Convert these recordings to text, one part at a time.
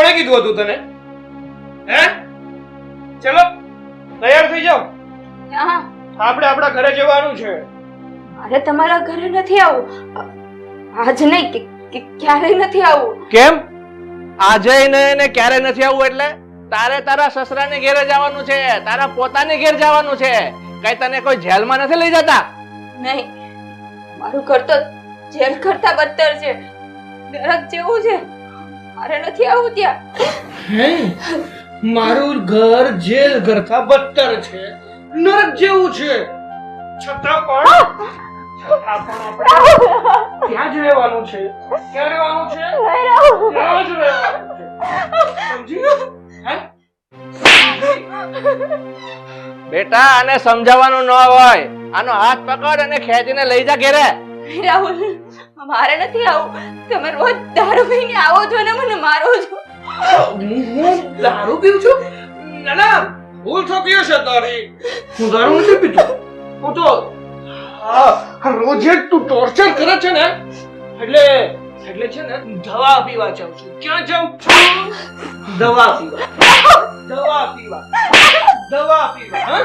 કોણે કીધું હતું તને? હે? ચલો તૈયાર થઈ જાઓ. હા, આપણે આપણા ઘરે જવાનું છે. મારે તમારા ઘરે નથી આવું. આજ નહીં કે ક્યારેય નથી આવું. કેમ આજે ને ક્યારે નથી આવું? એટલે તારે તારા સસરાને ઘેરે જવાનું છે, તારા પોતાને ઘેર જવાનું છે. કઈ તને કોઈ જેલમાં નથી લઈ જતા? નહીં, મારું ઘર તો જેલ કરતા બદતર છે, નરક જેવું છે. મારે નથી આવું ત્યાં. હે? મારું ઘર જેલ કરતા બદતર છે, નરક જેવું છે, છતાં પણ આપણે ત્યાં જ રહેવાનું છે. ક્યાં રહેવાનું છે? ત્યાં જ રહેવાનું છે. સમજી? હે? બેટા આને સમજાવવાનું ન હોય. આનો હાથ પકડ અને ખેંચીને લઈ જા ઘેરે. રાહુલ, મારે નથી આવું. તમે રોજ દારૂ પીને આવો છો ને મને મારો છો. હું દારૂ પીઉં છું? ના ના, ભૂલ થતી હશે તારી. હું દારૂ નથી પીતો. હું તો રોજે તું ટોર્ચર કરે છે ને એટલે છે ને દવા પીવા જાઉં છું. ક્યાં જાઉં છું? દવા પીવા. દવા પીવા. હા?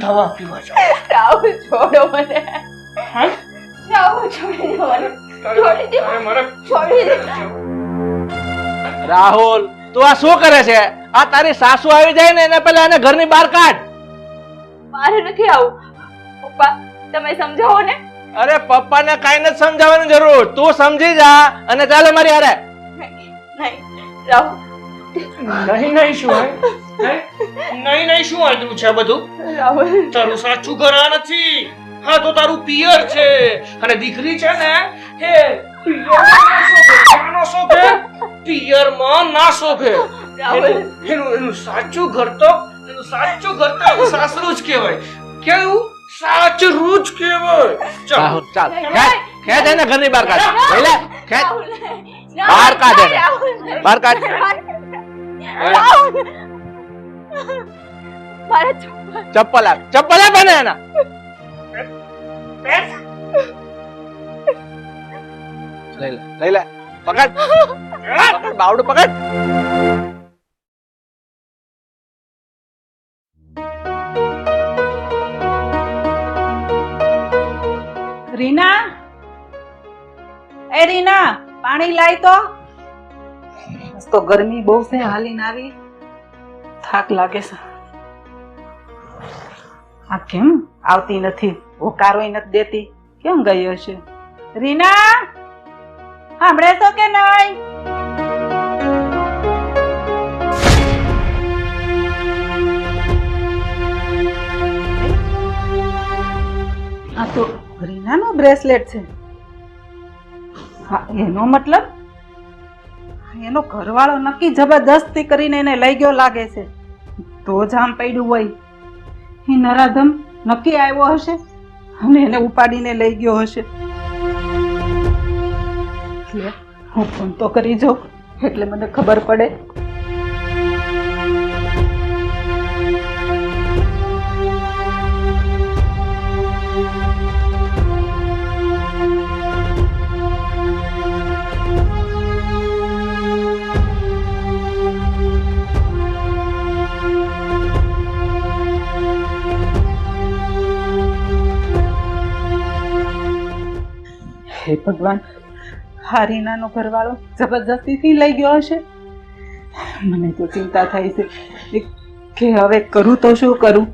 દવા પીવા જાઉં. રાહુલ, છોડો મને. હા? રાહુલ, છોડી દો મને. છોડી દો. અરે મારે છોડી દો. રાહુલ તું આ શું કરે છે? આ તારી સાસુ આવી જાય ને એને પહેલા એને ઘરની બહાર કાઢ. મારે નથી આવું. પપ્પા, તમે સમજાવો ને. અરે પપ્પાને કાઈ નથી સમજાવવાની જરૂર. તું સમજી જા અને ચાલે મારી હારે. નહીં, રાહુલ. નહીં શું હે? નહીં શું આલ્યું છે બધું? રાહુલ, તારું સાચું ઘર આ નથી. હા તો તારું પિયર છે અને દીકરી છે ને એ પિયરમાં ના શોભે. એનું સાચું ઘર તો સાસરું જ કહેવાય. કેવું? સાચરું જ કહેવાય. રાહુલ ચાલ ખેંચ એને ઘરની બહાર કાઢ. પહેલા ખેંચ રાહુલ, બહાર કાઢ એને. રાહુલ, બહાર કાઢ. રાહુલ. મારા ચપ્પલ આપ એને એના. લઈ લે પકડ બાવડું પકડ. રીના, એ રીના, પાણી લાય તો. તો ગરમી બહુ છે, હાલીને આવી, થાક લાગે છે. આ કેમ આવતી નથી? હોકારોય નથી દેતી. કેમ ગઈ હશે? રીના, સાંભળે છો કે નહીં? આ તો રીનાનો બ્રેસલેટ છે. હા, એનો મતલબ એનો ઘરવાળો નક્કી જબરદસ્તી કરીને એને લઈ ગયો લાગે છે. તો જામ પડ્યું હોય. એ નરાધમ નક્કી આવ્યો હશે અને એને ઉપાડીને લઈ ગયો હશે. હું ફોન તો કરી જાઉં એટલે મને ખબર પડે. હે ભગવાન, હા રીનાનો ઘરવાળો જબરદસ્તીથી લઈ ગયો હશે. મને તો ચિંતા થાય છે કે હવે કરું તો શું કરું.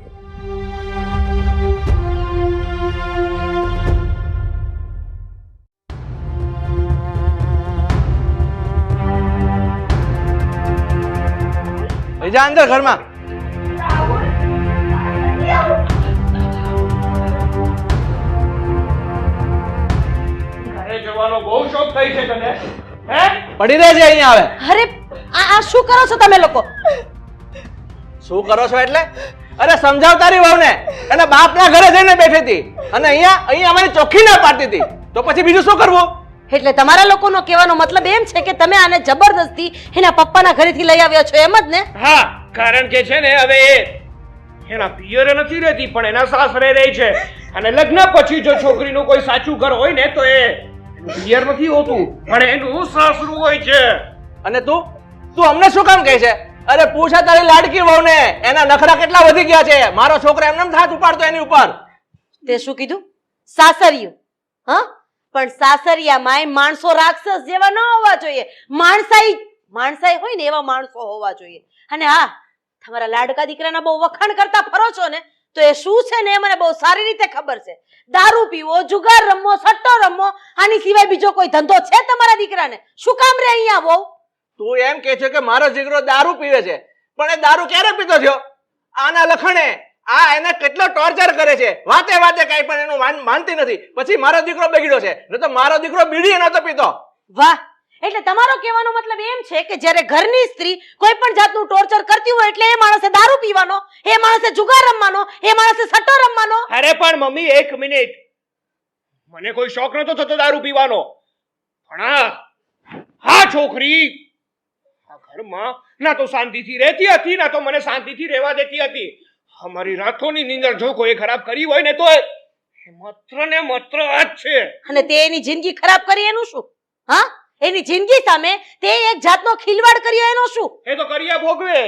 લઈ જા અંદર ઘરમાં. જવાનો બહુ શોખ થઈ છે તને. હે? પડી રહેજે અહીંયા આવે. અરે આ શું કરો છો તમે લોકો? શું કરો છો એટલે? અરે સમજાવ તારી વહુને. એના બાપના ઘરે જઈને બેઠી હતી અને અહીંયા અમારી ચોખ્ખી ના પાડતી હતી. તો પછી બીજું શું કરવું? એટલે તમારા લોકોનો કહેવાનો મતલબ એમ છે કે તમે આને જબરદસ્તી એના પપ્પાના ઘરેથી લઈ આવ્યા છો, એમ જ ને? હા, કારણ કે છે ને હવે એના પિયરે નથી રહેતી પણ એના સાસરે રહે છે અને લગ્ન પછી જો છોકરીનું કોઈ સાચું ઘર હોય ને તો એ પિયર નથી હોતું પણ એનું સાસરું હોય છે. અને તું અમને શું કામ કહે છે? અરે પૂછા તારી લાડકી વહુને, એના નખરા કેટલા વધી ગયા છે. મારો છોકરો એમને હાથ ઉપાડતો એની ઉપર. તે શું કીધું? સાસરિયું. હા, પણ સાસરિયામાં માણસો રાક્ષસ જેવા ન હોવા જોઈએ. માણસાઈ હોય ને એવા માણસો હોવા જોઈએ. અને હા, તમારા લાડકા દીકરાના બહુ વખાણ કરતા ફરો છો ને, તો એ શું છે ને એ મને બહુ સારી રીતે ખબર છે. દારૂ પીવો, જુગાર રમવો, સટ્ટો રમવો, આની સિવાય બીજો કોઈ ધંધો છે તમારા દીકરાને? શું કામ રે અહીંયા આવો? તું એમ કે છે કે મારો દીકરો દારૂ પીવે છે, પણ એ દારૂ ક્યારે પીતો થયો? આના લખણે આ એને કેટલો ટોર્ચર કરે છે. વાતે કઈ પણ એનું માનતી નથી. પછી મારો દીકરો બગડ્યો છે, ન તો મારો દીકરો બીડી નતો પીતો. વાહ, એટલે તમારો કહેવાનો મતલબ એમ છે કે જ્યારે ઘરની સ્ત્રી કોઈ પણ જાતનું ટોર્ચર કરતી હોય એટલે એ માણસે દારૂ પીવાનો, એ માણસે જુગાર રમવાનો, એ માણસે સટ્ટો રમવાનો. અરે પણ મમ્મી, એક મિનિટ, મને કોઈ શોખ નતો થતો દારૂ પીવાનો, પણ આ છોકરી આ ઘરમાં ના તો શાંતિથી રહેતી હતી, ના તો મને શાંતિથી રહેવા દેતી હતી. અમારી રાતોની નીંદર જો કોઈ ખરાબ કરી હોય ને તો એ માત્ર ને માત્ર આ જ છે. અને તે એની જિંદગી ખરાબ કરી એનું શું? હા, એની જિંદગી સામે તે એક જાતનો ખિલવાડ કર્યો એનો શું? એ તો કર્યા ભોગવે,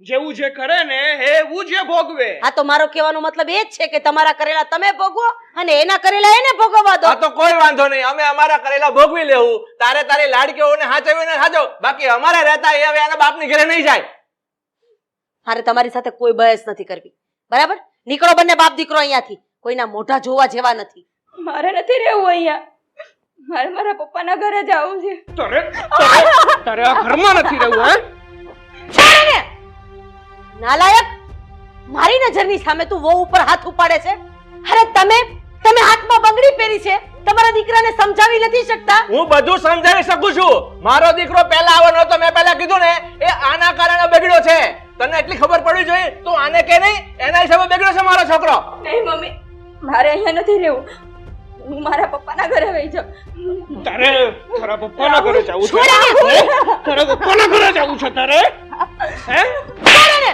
જેવું જે કરે ને એવું જે ભોગવે. આ તો મારો કહેવાનો મતલબ એ જ છે કે તમારા કરેલા તમે ભોગવો અને એના કરેલા એને ભોગવવા દો. આ તો કોઈ વાંધો નહીં, અમે અમારા કરેલા ભોગવી લેવું. તારી લાડકીઓને હાચવીને હાચવ, બાકી અમારે રહેતા એ હવે એના બાપની ઘરે નહીં જાય. મારે તમારી સાથે કોઈ બહેસ નથી કરવી, બરાબર? નીકળો બંને બાપ દીકરો અહીંયાથી. કોઈના મોઢા જોવા જેવા નથી. મારે નથી રહેવું અહીંયા, મારે મારા પપ્પાના ઘરે જવું છે. તારે આ ઘરમાં નથી રહેવું? હે, છોડ ને! નાલાયક! મારી નજરની સામે તું વહુ ઉપર હાથ ઉપાડે છે. અરે તમે હાથમાં બંગડી પહેરી છે, તમારા દીકરાને સમજાવી નથી શકતા? હું બધું સમજાવી શકું છું. મારો દીકરો પહેલા આવવાનો હતો, મેં પહેલા કીધું ને, એ આના કારણે બગડ્યો છે. તને એટલી ખબર પડવી જોઈએ. તું આને કે નહીં, એના હિસાબે બગડ્યો છે મારો છોકરો. નહીં મમ્મી, મારે અહીંયા નથી રહેવું, હું મારા પપ્પાના ઘરે વહી જાઉં. તારા પપ્પાના ઘરે જવું છે? તારા પપ્પાના ઘરે જવું છે તારે? હે, છોડ ને!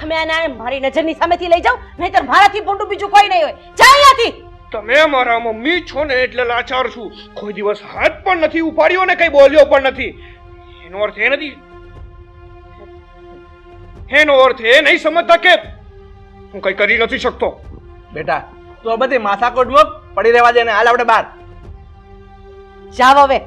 તમે આને મારી નજરની સામેથી લઈ જાઓ, નહીંતર મારાથી મોટું બીજું કોઈ નહીં હોય. જા અહીંયાથી! તમે મારા મમ્મી છો ને એટલે લાચાર છું. કોઈ દિવસ હાથ પણ નથી ઉપાડ્યો ને કઈ બોલ્યો પણ નથી. એનો અર્થ એ નથી, એનો અર્થ એ નહીં સમજતા કે હું કઈ કરી નથી શકતો. બેટા, તું આ બધી માથાકોટ મૂક, પડી રહેવા દે ને હાલ આપણે બહાર. જાવ હવે.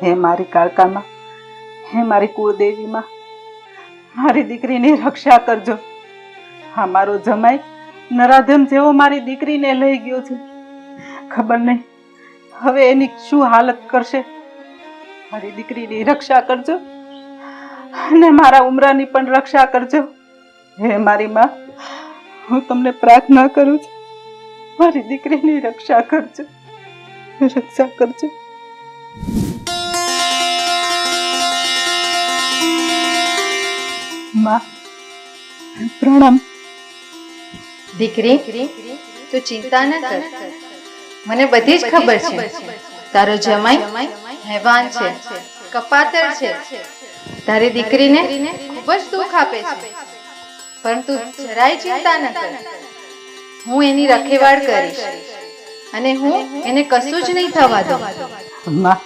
હે મારી કાળકામાં, હે મારી કુળદેવીમાં, મારી દીકરીની રક્ષા કરજો. હા, મારો જમાઈ નરાધમ જેવો મારી દીકરીને લઈ ગયો છે. ખબર નહીં હવે એની શું હાલત કરશે. મારી દીકરીની રક્ષા કરજો અને મારા ઉમરાની પણ રક્ષા કરજો. હે મારી માં, હું તમને પ્રાર્થના કરું છું, મારી દીકરીની રક્ષા કરજો, રક્ષા કરજો. માં, પ્રણામ. દીકરી, તું ચિંતા ન કર, મને બધી જ ખબર છે. તારો જમાઈ હેવાન છે, કપાતર છે, તારી દીકરીને ખૂબ જ દુઃખ આપે છે, પરંતુ જરાય ચિંતા ન કર. હું એની રખેવાળ કરીશ અને હું એને કશું જ નહીં થવા દઉં. માં,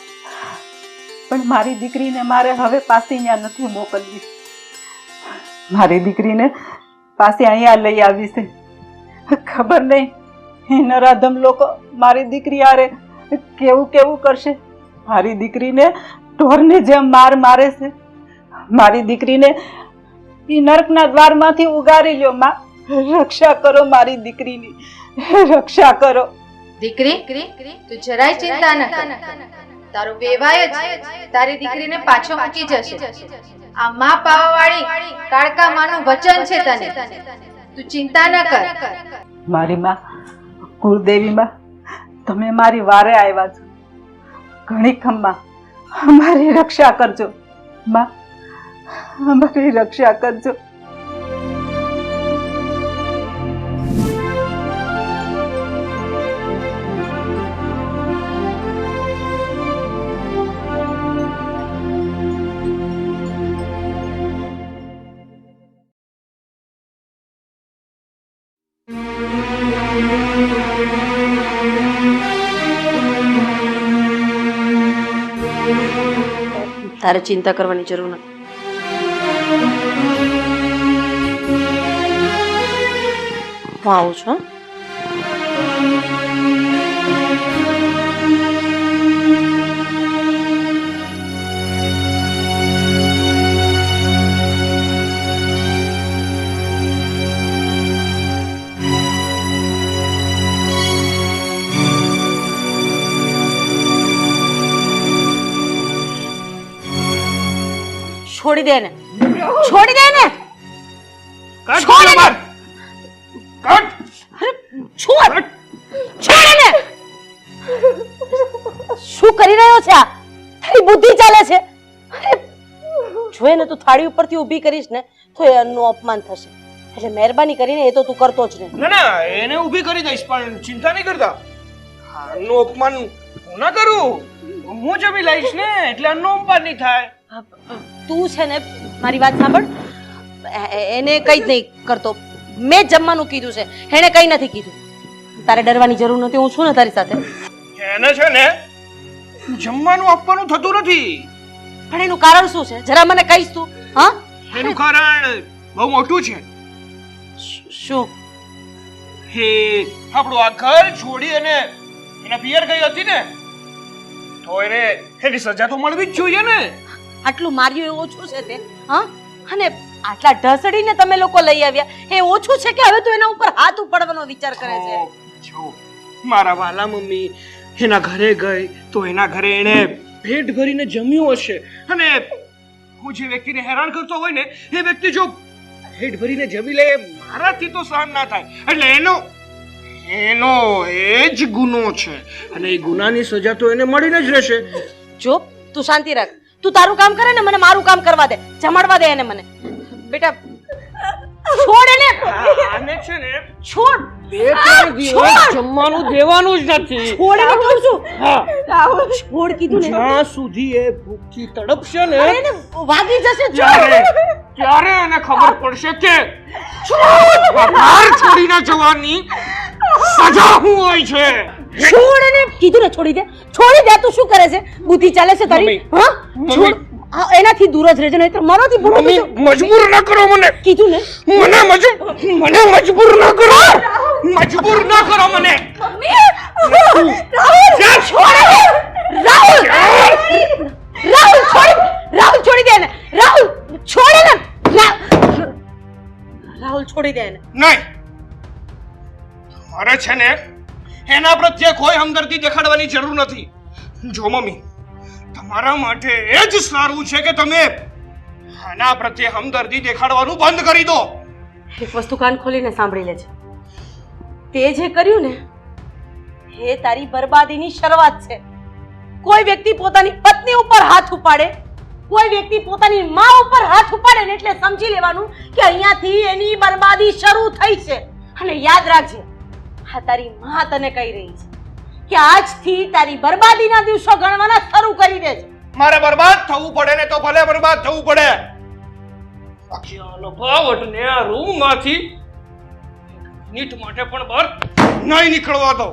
પણ મારી દીકરીને મારે હવે પાછી અહીંયા નથી મોકલવી. મારી દીકરીને પાછી અહીંયા લઈ આવી છે. ખબર નહીં એ નરાધમ લોકો મારી દીકરી આરે કેવું કેવું કરશે. મારી દીકરીને ઢોરની જેમ મારે છે. મારી દીકરીને એ નરકના દ્વારમાંથી ઉગારી લ્યો. માં, રક્ષા કરો મારી દીકરીની, રક્ષા કરો. દીકરી, તું જરાય ચિંતા ન કર. તારો વેવાય જ તારી દીકરીને પાછો મૂકી જશે. આ માં પાવાવાળી કાળકા માનું વચન છે તને. તું ચિંતા ન કર. મારી માં, કુળદેવી માં, તમે મારી વારે આવ્યા છો. ઘણી ખમ્મા, અમારી રક્ષા કરજો. માં, અમારી રક્ષા કરજો. તારે ચિંતા કરવાની જરૂર નથી. હું આવું છું હં? છોડી દે ને, છોડી દે ને. કટ છોડ બરાબર. કટ. છોડ, છોડ એને. શું કરી રહ્યો છે આ? તારી બુદ્ધિ ચાલે છે? અરે, જોએ ને તું થાળી ઉપરથી ઊભી કરીશ ને તો એ અન્નનું અપમાન થશે. એટલે મહેરબાની કરીને એ તો તું કરતો જ નહીં. ના ના એને ઊભી કરી દઈશ પણ ચિંતા નહીં કરતા. આનું અપમાન હું ના કરું. હું જમી લઈશ ને એટલે આનું અપમાન નહીં થાય. તું છે ને મારી વાત સાંભળ. એને કઈ જ નહીં કરતો. મેં જ જમવાનું કીધું છે, એને કઈ નથી કીધું. તારે ડરવાની જરૂર નથી, હું છું ને તારી સાથે. એને છે ને જમવાનું આપવાનું થતું નથી. પણ એનું કારણ શું છે? જરા મને કહીશ તું? હા, એનું કારણ બહુ મોટું છે. શું? હે આપણું આ ઘર છોડી અને એના પિયર ગઈ હતી ને તો એને એની સજા તો મળવી જ જોઈએ ને. આટલું માર્યું એ ઓછું છે તે? હા, અને આટલા ઢસડીને તમે લોકો લઈ આવ્યા એ ઓછું છે કે હવે તું એના ઉપર હાથ ઉપાડવાનો વિચાર કરે છે? જો મારા વાલા મમ્મી એના ઘરે ગઈ તો એના ઘરે એને પેટ ભરીને જમ્યું હશે અને હું જે વ્યક્તિને હેરાન કરતો હોય ને એ વ્યક્તિ જો પેટ ભરીને જમી લે મારાથી તો સહન ના થાય. એટલે એનો એ જ ગુનો છે અને એ ગુનાની સજા તો એને મળીને જ રહેશે. જો તું શાંતિ રાખ. તું તારું કામ કરે ને મને મારું કામ કરવા દે. જમાડવા દે એને મને. બેટા છોડ એને. આને છે ને છોડ. બે ત્રણ દિવસ જમવાનું દેવાનું જ નથી. છોડ એને કહું છું. હા રાહુલ છોડ કીધું ને. જ્યાં સુધી એ ભૂખથી તડપશે ને અરે એને વાગી જશે. ત્યારે ત્યારે એને ખબર પડશે કે ઘર છોડીને જવાની સજા શું હોય છે. છોડ એને કીધું ને છોડી દે. છોડી દે. તું શું કરે છે? બુદ્ધિ ચાલે છે તારી? હા, છોડ. આ એનાથી દૂર જ રહેજે નહીંતર મારાથી ભૂલું મમ્મી મજબૂર ન કરો મને. કીધું ને. મને મજબૂર ન કરો. મજબૂર ન કરો મને. રાહુલ છોડ એને. રાહુલ રાહુલ છોડી દે એને. રાહુલ છોડ એને. રાહુલ છોડી દે એને. નહીં મારે છે ને એના પ્રત્યે કોઈ હમદર્દી દેખાડવાની જરૂર નથી. જો મમ્મી તમારા માટે એ જ સારું છે કે તમે આના પ્રત્યે હમદર્દી દેખાડવાનું બંધ કરી દો. એક વસ્તુ કાન ખોલીને સાંભળી લેજે. તે જે કર્યું ને એ તારી બરબાદીની શરૂઆત છે. કોઈ વ્યક્તિ પોતાની પત્ની ઉપર હાથ ઉપાડે, કોઈ વ્યક્તિ પોતાની માં ઉપર હાથ ઉપાડે ને એટલે સમજી લેવાનું કે અહીંયાથી એની બરબાદી શરૂ થઈ છે. અને યાદ રાખજે આ તારી માં તને કહી રહી છે કે આજથી તારી બરબાદીના દિવસો ગણવાના શરૂ કરી દે. મારે બરબાદ થવું પડે ને તો ભલે બરબાદ થવું પડે. બાકી આ લંબાવટને આ રૂમમાંથી મિનિટ માટે પણ બહાર નહીં નીકળવા દો.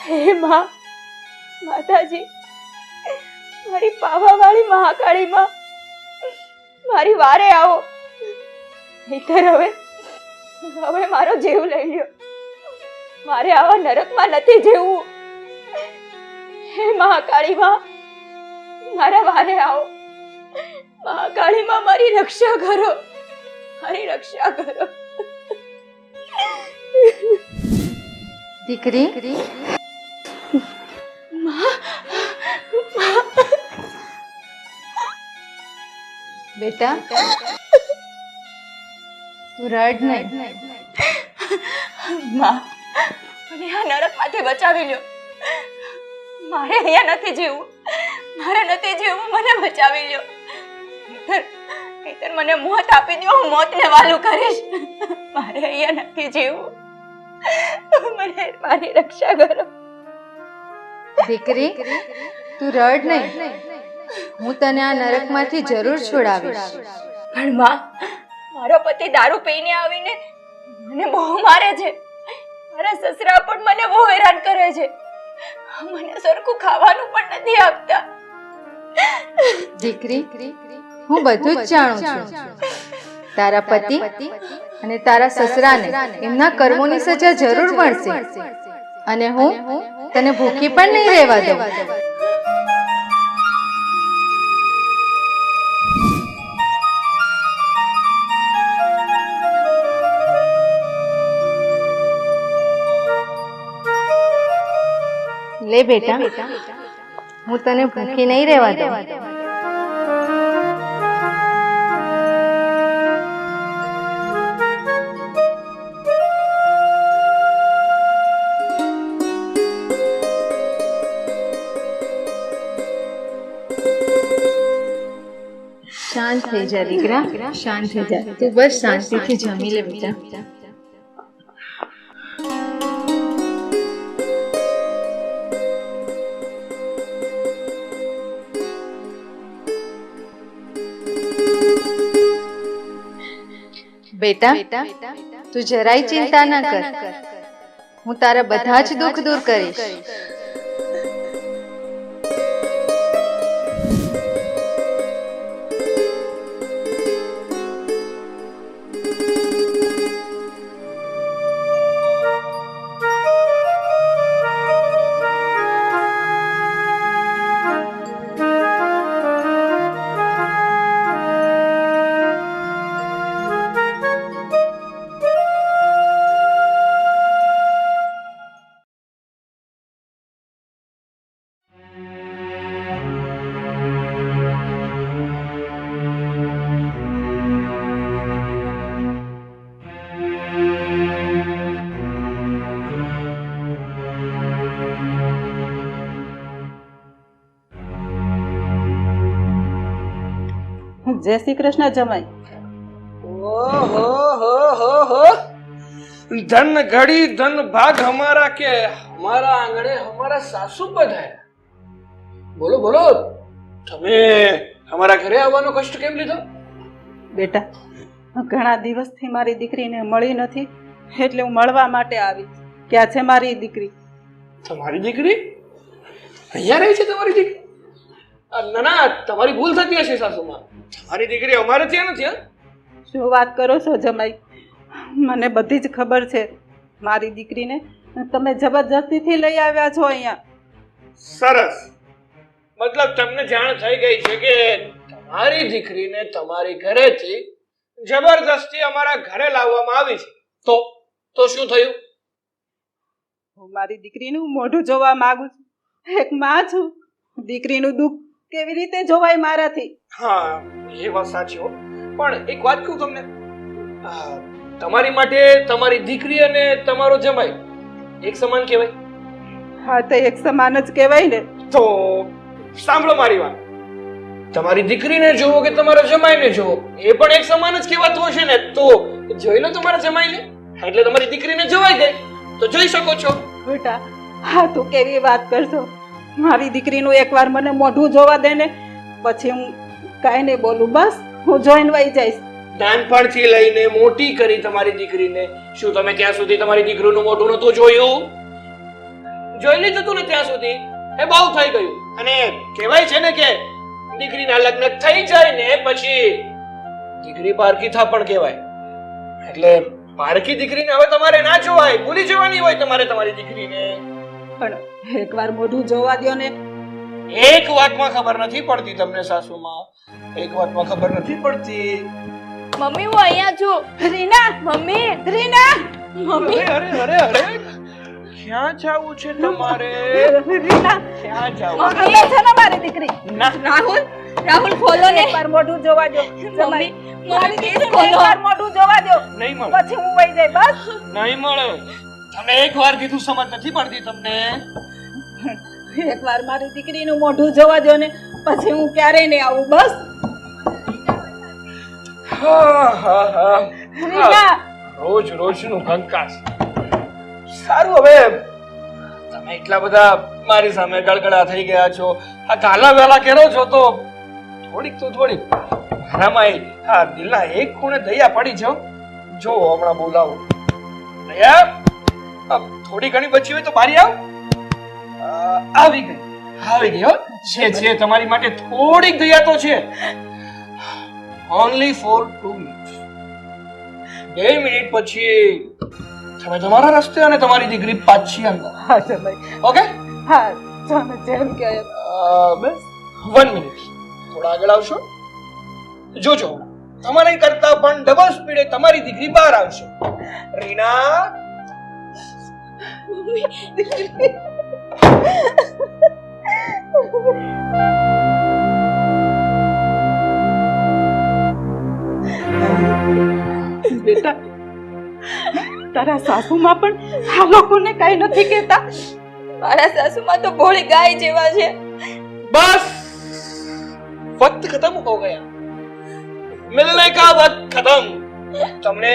હે માં, માતાજી, મારી પાવાવાળી મહાકાળી માં, મારી વારે આવો. નહીંતર હવે મારો જીવ લઈ લ્યો. મારે આવા નરકમાં નથી જીવવું. હે મહાકાળી માં, મારા વારે આવો. મહાકાળી માં, મારી રક્ષા કરો, મારી રક્ષા કરો. દીકરી બેટા તું રડ નહીં. માં, મને આ નરકમાંથી બચાવી લ્યો. મારે અહીંયા નથી જીવવું, મારે નથી જીવવું. મને બચાવી લ્યો. નહીંતર મને મોત આપી દો, હું મોતને વાલું કરીશ. મારે અહીંયા નથી જીવવું. મને મારી રક્ષા કરો. દીકરી, તું રડ નહીં. હું તને આ નરકમાંથી જરૂર છોડાવીશ. પણ માં, મારો પતિ દારૂ પીને આવીને મને બહુ મારે છે. મારા સસરા પણ મને બહુ હેરાન કરે છે. મને સરખું ખાવાનું પણ નથી આપતા. દીકરી, હું બધું જ જાણું છું. તારા પતિ અને તારા સસરાને એમના કર્મોની સજા જરૂર મળશે, અને હું તને ભૂખી પણ નહીં રહેવા દઉં. લે બેટા, હું તને ભૂખી નહીં રહેવા દઉં. શાંત થઈ જા દીકરા, શાંત થઈ જા. તું બસ શાંતિથી જમી લે બેટા. બેટા, તું જરાય ચિંતા ના કર. હું તારા બધા જ દુઃખ દૂર કરીશ. જય શ્રી કૃષ્ણ જમાઈ. ઓહો હો હો હો, ધન ઘડી ધન ભાગ હમારા કે હમારા આંગણે હમારા સાસુ પધાર્યા. બોલો બોલો, તમે અમારા ઘરે આવવાનો કષ્ટ કેમ લીધો? બેટા, ઘણા દિવસથી મારી દીકરીને મળી નથી, એટલે હું મળવા માટે આવી. ક્યાં છે મારી દીકરી? તમારી દીકરી અહીંયા રહી છે? તમારી દીકરી? ના ના, તમારી ભૂલ થતી હશે સાસુમાં. તમારી દીકરી અમારે ત્યાં નથી. શું વાત કરો છો જમાઈ? મને બધી જ ખબર છે. મારી દીકરીને તમે જબરજસ્તીથી લઈ આવ્યા છો અહીંયા. સરસ, મતલબ તમને જાણ થઈ ગઈ છે કે તમારી દીકરીને તમારી ઘરેથી જબરજસ્તી અમારા ઘરે લાવવામાં આવી છે. તો શું થયું? હું મારી દીકરીનું મોઢું જોવા માંગુ છું. એક માં છું. દીકરીનું દુઃખ કેવી રીતે જોવાય મારાથી? હા, એ વાત સાચી હો. પણ એક વાત કહું તમને, તમારી માટે તમારી દીકરી અને તમારો જમાઈ એક સમાન કહેવાય? હા, તો એક સમાન જ કહેવાય ને. તો સાંભળો મારી વાત. તમારી દીકરીને જોવો કે તમારા જમાઈને જોવો, એ પણ એક સમાન જ કહેવાતું હશે ને. તો જોઈ લો તમારા જમાઈને, એટલે તમારી દીકરીને જોવાઈ ગઈ, તો જોઈ શકો છો. બેટા, હા તું કેવી વાત કરશો? મારી દીકરીનું એકવાર મને મોઢું જોવા દે ને, પછી હું કાંઈ નહીં બોલું. બસ હું જોઈને વહી જઈશ. નાનપણથી લઈને મોટી કરી તમારી દીકરીને, શું તમે ત્યાં સુધી તમારી દીકરીનું મોઢું નતું જોયું? જોઈ લીધું તું ને ત્યાં સુધી? એ બહુ થઈ ગયું. અને કહેવાય છે ને કે દીકરીના લગ્ન થઈ જાય ને પછી દીકરી પારકી થા પણ કહેવાય. એટલે પારકી દીકરીને હવે તમારે ના જોવાય, ભૂલી જવાની હોય તમારે તમારી દીકરીને. પણ એકવાર મોઢું જોવા દ્યો ને. એક વાતમાં ખબર નથી પડતી તમને સાસુમાં, એક વાતમાં ખબર નથી પડતી. મમ્મી, હું અહીંયા છું. Reena, mummy, Reena, mummy. અરે અરે અરે, ક્યાં જાવું છે તમારે? રીના, ક્યાં જાવું? મમ્મી છે ને મારી દીકરી. ના, રાહુલ, રાહુલ ખોલો ને. એકવાર મોઢું જોવા દો. મમ્મી, મારી દીકરીને એકવાર મોઢું જોવા દો, નહીં મળે, પછી હું વહી જાય. બસ નહીં મળે. તમે એક વાર કીધું સમજ નથી પડતી તમને? એકવાર મારી દીકરીનું મોઢું જોવા દો ને, પછી હું ક્યારેય નહીં આવું. બસ રીના રોજ રોજનું કંકાસ. સારું, હવે તમે એટલા બધા મારી સામે ગળગળા થઈ ગયા છો, આ કાલા વેલા કરો છો તો થોડીક મારામાં આ દિલના એક ખૂણે દયા પડી છે હો. જો હમણાં બોલાવું. દયા થોડી ઘણી બચી હોય તો બારી આવ. આવી ગઈ હો. છે તમારી માટે થોડીક દયા તો છે. Only for 2 minutes. 2 મિનિટ પછી તમે તમારા રસ્તે અને તમારી દીકરી પાછી અંદર. હા જમાઈ. ઓકે? હા તમે જેમ કહે એમ. બસ 1 મિનિટ. થોડા આગળ આવશો. જોજો તમારી કરતા પણ ડબલ સ્પીડે તમારી દીકરી બહાર આવશે. રીના, બેટા તારા સાસુમાં પણ આ લોકોને કઈ નથી કહેતા. મારા સાસુમાં તો ભોળી ગાય જેવા છે. બસ વક્ત ખતમ હો ગયા. મિલને કા વક્ત ખતમ. તમને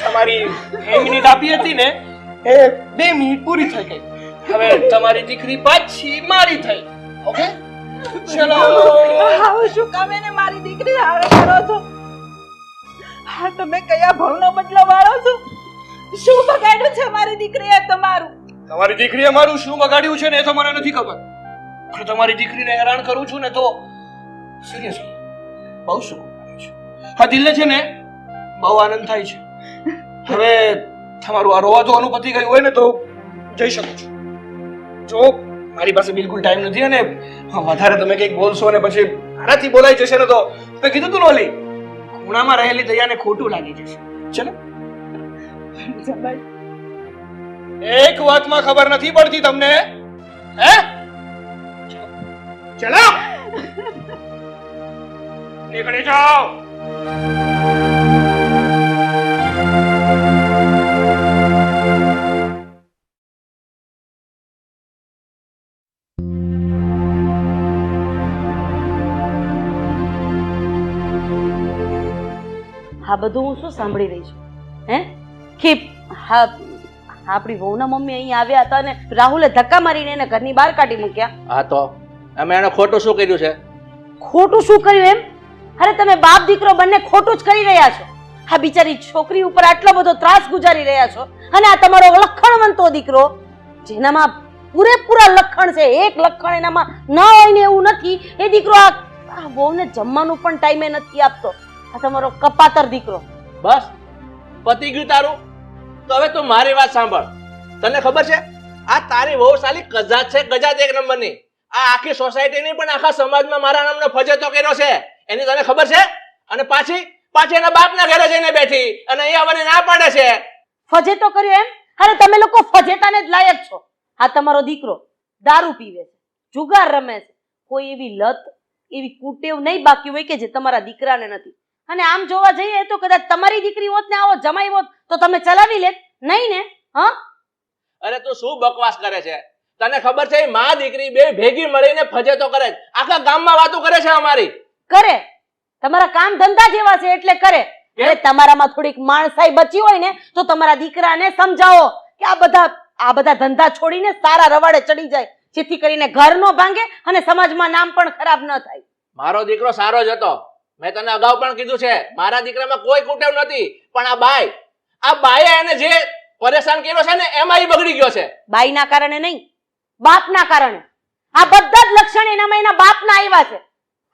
તમારી 2 મિનિટ આપી હતી ને, એ 2 મિનિટ પૂરી થઈ ગઈ. હવે તમારી દીકરી પાછી મારી થઈ. ઓકે? ચલો. આવું શું કામ એને મારી દીકરી હારે કરો છો? હા તમે કયા ભવનો બદલો વાળો છો? શું બગાડ્યું છે મારી દીકરીએ તમારું? તમારી દીકરીએ મારું શું બગાડ્યું છે ને એ તો મને નથી ખબર, પણ તમારી દીકરીને હેરાન કરું છું ને તો સિરિયસલી બહુ સુકૂન મળે છે. આ દિલને છે ને બહુ આનંદ થાય છે. હવે તમારું આ રોવા ધોવાનું પતી ગયું હોય ને તો જઈ શકો છો. જો મારી પાસે બિલકુલ ટાઈમ નથી અને વધારે તમે કંઈક બોલશો ને પછી આનાથી બોલાઈ જશે ને તો મેં કીધું તું ઓલી ખૂણામાં રહેલી દયાને ખોટું લાગી જશે. ચલો. જમાઈ એક વાતમાં ખબર નથી પડતી તમને, હે? ચલો નીકળી જાઓ. આ બધું હું શું સાંભળી રહી છું? હે કે હા આપણી વહુના મમ્મી અહીં આવ્યા હતા ને રાહુલે ધક્કા મારીને એને ઘરની બહાર કાઢી મૂક્યા. હા તો અમે એને ખોટું શું કર્યું છે? ખોટું શું કર્યું એમ? અરે તમે બાપ દીકરો બંને ખોટું જ કરી રહ્યા છો. આ બિચારી છોકરી ઉપર આટલો બધો ત્રાસ ગુજારી રહ્યા છો અને આ તમારો લખણવંતો દીકરો જેનામાં પૂરેપૂરા લખણ છે, એક લખણ એનામાં ન હોય ને એવું નથી, એ દીકરો આ વહુને જમવાનું પણ ટાઈમે નથી આપતો. આ તમારો કપાતર દીકરો. બસ પતી ગયું તારું? તો હવે તું મારી વાત સાંભળ. તને ખબર છે આ તારી વહુ સાલી કજાત છે, કજાત એક નંબરની. આ આખી સોસાયટીની પણ આખા સમાજમાં મારા નામનો ફજેતો કર્યો છે. એની તને ખબર છે? અને પાછી એના બાપના ઘરે જઈને બેઠી અને અહીંયા મને ના પાડે છે. ફજેતો કર્યો એમ? અરે તમે લોકો ફજેતાને જ લાયક છો. આ તમારો દીકરો દારૂ પીવે છે, જુગાર રમે છે, કોઈ એવી લત એવી કુટેવ નહીં બાકી હોય કે જે તમારા દીકરાને નથી. અને આમ જોવા જઈએ તો કદાચ તમારી દીકરી હોત ને આવો જમાઈ હોત તો તમે ચલાવી લેત નહીં ને? હા અરે તું શું બકવાસ કરે છે? તને ખબર છે માં દીકરી બે ભેગી મળીને ફજેતો કરે છે, આખા ગામમાં વાતો કરે છે અમારી. કરે તમારા કામ ધંધા જેવા છે એટલે કરે. અરે તમારામાં થોડીક માણસાઈ બચી હોય ને તો તમારા દીકરાને સમજાવો કે આ બધા ધંધા છોડીને સારા રવાડે ચડી જાય, જેથી કરીને ઘર નો ભાંગે અને સમાજમાં નામ પણ ખરાબ ન થાય. મારો દીકરો સારો જ હતો. મેં તને અગાઉ પણ કીધું છે મારા દીકરામાં કોઈ કુટેવ નથી, પણ આ બાઈએ એને જે પરેશાન કર્યો છે ને એમાં ઈ બગડી ગયો છે. બાઈના કારણે નહીં, બાપના કારણે. આ બધા જ લક્ષણ એનામાં એના બાપના આવ્યા છે.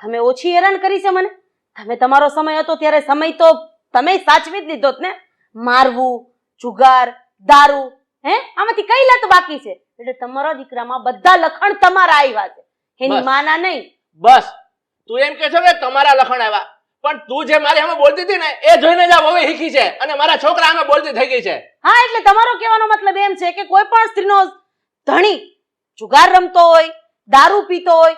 તમે ઓછી હેરાન કરી છે મને. તમે તમારો સમય હતો ત્યારે સમય તો તમે સાચવી જ લીધો ને. મારવું, જુગાર, દારૂ, આમાંથી કઈ લત બાકી છે? એટલે તમારા દીકરામાં બધા લખણ તમારા આવ્યા છે, એની માના નહીં. બસ તું એમ કે છો કે તમારા લખણ આવ્યા, પણ તું જે મારી સામે બોલતી હતી ને એ જોઈને જ આ વહુ શીખી છે અને મારા છોકરા સામે બોલતી થઈ ગઈ છે. હા એટલે તમારો કહેવાનો મતલબ એમ છે કે કોઈ પણ સ્ત્રીનો ધણી જુગાર રમતો હોય, દારૂ પીતો હોય,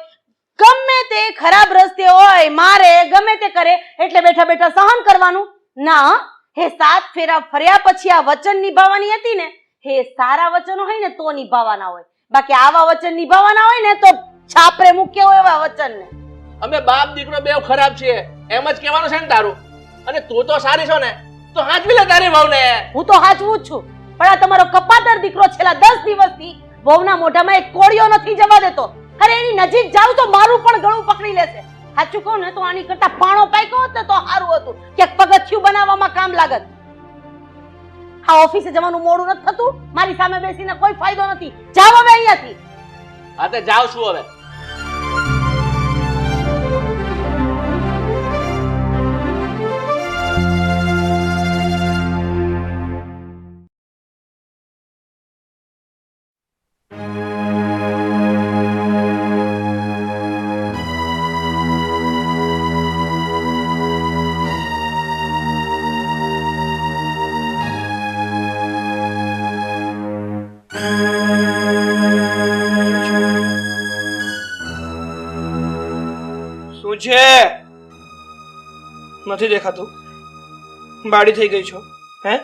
ગમે તે ખરાબ રસ્તે હોય, મારે ગમે તે કરે એટલે બેઠા બેઠા સહન કરવાનું ના. હે 7 ફેરા ફર્યા પછી આ વચન નિભાવવાની હતી ને, હે સારા વચનો હોય ને તો નિભાવવાના હોય, બાકી આવા વચન નિભાવવાના હોય ને તો છાપરે મૂક્યા હોય એવા વચન ને. અમે બાપ દીકરો બેવ ખરાબ છીએ એમ જ કહેવાનું છે ને તારું? અને તું તો સારી છો ને, તો હાચવી લે તારી વહુને. હું તો હાચવું જ છું, પણ આ તમારો કપાતર દીકરો છેલ્લા 10 દિવસથી વહુના મોઢામાં એક કોળિયો નથી જવા દેતો. અરે એની નજીક જાવ તો મારું પણ ગળું પકડી લેશે. સાચું કહું ને તો આની કરતા પાણો પાક્યો હોત ને તો સારું હતું, કે પગથિયું બનાવવામાં કામ લાગત. આ ઓફિસે જવાનું મોડું નથી થતું, મારી સામે બેસીને કોઈ ફાયદો નથી. જાવ હવે અહીંયાથી. હા તે જાવ છું હવે. શું છે? નથી દેખાતું? બાળી થઈ ગઈ છો? હે?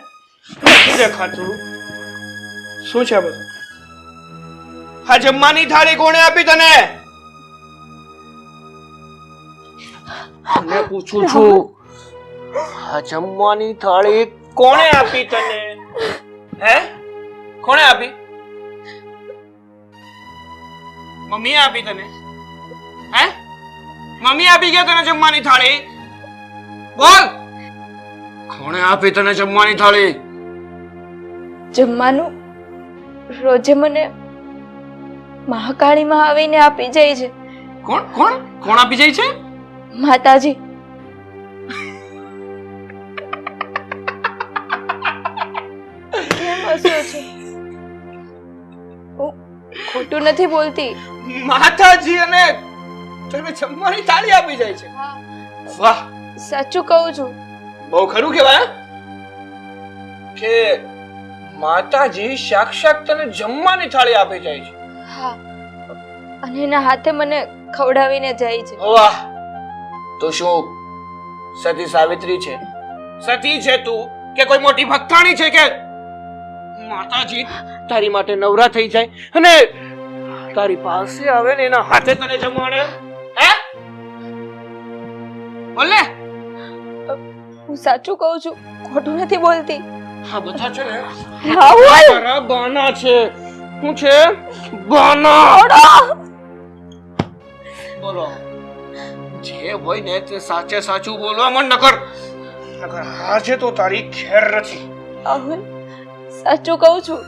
નથી દેખાતું? શું છે આ બધું? આ જમવાની થાળી કોણે આપી તને? મને પૂછું છું, આ જમવાની થાળી કોણે આપી તને? હે? કોણે આપી? મમ્મીએ આપી તને? હે? મમ્મી આપી ગયા તને જમવાની થાળી? બોલ, કોણે આપી તને જમવાની થાળી? જમવાનું રોજે મને મહાકાળીમાં આવીને આપી જાય છે. કોણ કોણ કોણ આપી જાય છે? માતાજી. કેમ હસો છો? હું ખોટું નથી બોલતી. માતાજી અને તને જમવાની થાળી આપી જાય છે? વાહ, સાચું કહું છું. બહુ ખરું કહેવાય કે માતાજી સાક્ષાત તને જમવાની થાળી આપી જાય છે. હા, અને એના હાથે મને ખવડાવીને જાય છે. વાહ, તો શું સતી સાવિત્રી છે? સતી છે તું કે કોઈ મોટી ભક્તાણી છે કે માતાજી તારી માટે નવરા થઈ જાય અને તારી પાસે આવે ને એના હાથે તને જમાડે? હે? બોલ ને. હું સાચું કહું છું, ખોટું નથી બોલતી. હા, બધા છે ને રાહુલ, તારા બાના છે. શું છે? બાના. બોલો, જે હોય ને તે સાચે સાચું બોલવા મન નકર આજે તો તારી ખેર નથી. રાહુલ, સાચું કહું છું.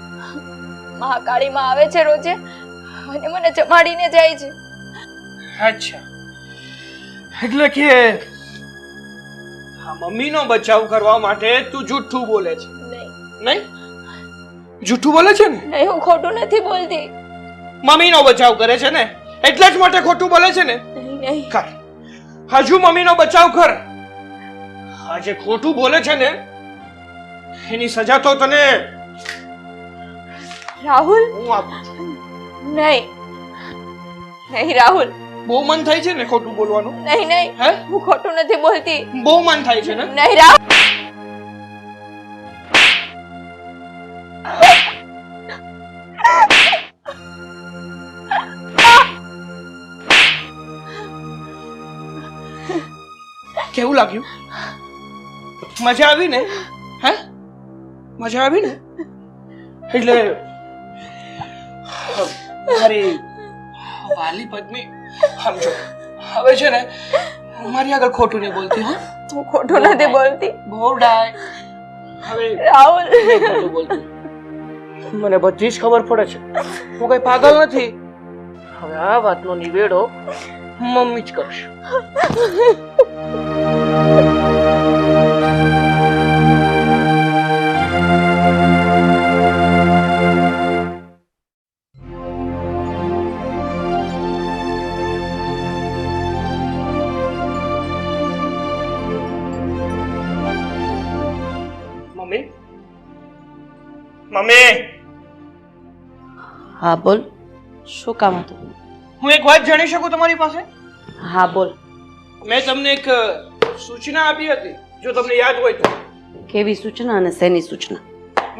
મહાકાળીમાં આવે છે રોજે અને મને જમાડીને જાય છે. અચ્છા, એટલે કે હા, મમ્મીનો બચાવ કરવા માટે તું જૂઠું બોલે છે? નહીં નહીં, જૂઠું બોલે છે ને? નહીં, હું ખોટું નથી બોલતી. મમ્મીનો બચાવ કરે છે ને, એટલા જ માટે ખોટું બોલે છે ને? નહીં નહીં, કર, હજુ મમ્મીનો બચાવ કર. આજે ખોટું બોલે છે ને એની સજા તો તને રાહુલ. હું આપું છું. નહીં નહીં રાહુલ, બહુ મન થાય છે ને ખોટું બોલવાનું? નહીં નહીં, હે? હું ખોટું નથી બોલતી. બહુ મન થાય છે ને? નહીં રાહુલ. કેવું લાગ્યું? મજા આવી ને? હે? મજા આવી ને? એટલે મારી વાલી પત્ની સમજો, હવે છે ને મારી આગળ ખોટું નહીં બોલતી. હા, હું ખોટું નથી બોલતી. બહુ ડાય. હવે રાહુલ, નહીં ખોટું બોલતી. મને બધી જ ખબર પડે છે, હું કઈ પાગલ નથી. હવે આ વાતનો નિવેડો મમ્મી જ કરશે. મમ્મી, મમ્મી, હા બોલ, શું કામ હતું? હું એક વાત જાણી શકું તમારી પાસે? હા બોલ. મેં તમને એક સૂચના આપી હતી, જો તમને યાદ હોય તો. કેવી સૂચના અને શેની સૂચના?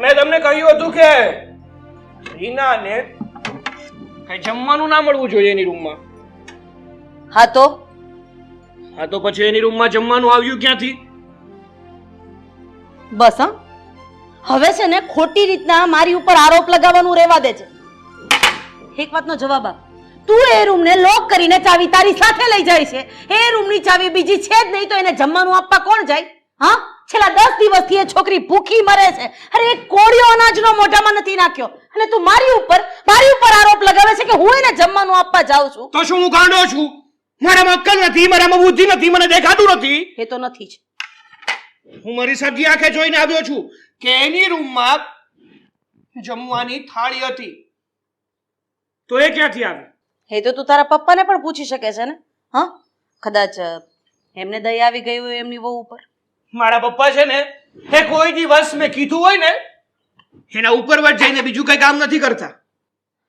મેં તમને કહ્યું હતું કે રીનાને કઈ જમવાનું ના મળવું જોઈએ એની રૂમમાં. હા તો હા તો પછી એની રૂમમાં જમવાનું આવ્યું ક્યાંથી? બસ હા, હવે છે ને ખોટી રીતના મારી ઉપર આરોપ લગાવવાનું રહેવા દે છે. એક વાતનો જવાબ આપ. તું એ રૂમને લોક કરીને ચાવી તારી સાથે લઈ જાય છે. એ રૂમની ચાવી બીજી છે જ નહીં તો એને જમવાનું આપવા કોણ જાય? હા, છેલ્લા 10 દિવસથી એ છોકરી ભૂખી મરે છે. અરે એક કોળિયો અનાજનો મોઢામાં નથી નાખ્યો અને તું મારી ઉપર આરોપ લગાવે છે કે હું એને જમવાનું આપવા જાઉં છું. તો શું હું ગાંડો છું? મારામાં અક્કલ નથી, મારામાં બુદ્ધિ નથી, મને દેખાતું નથી. એ તો નથી જ. હું મારી સગી આંખે જોઈને આવ્યો છું કે એની રૂમમાં જમવાની થાળી હતી. તો એ ક્યાંથી આવી? એ તો તું તારા પપ્પાને પણ પૂછી શકે છે ને. હા, કદાચ એમને દયા આવી ગઈ હોય એમની વહુ ઉપર. મારા પપ્પા છે ને એ કોઈ દિવસ મેં કીધું હોય ને એના ઉપરવટ જઈને બીજું કઈ કામ નથી કરતા.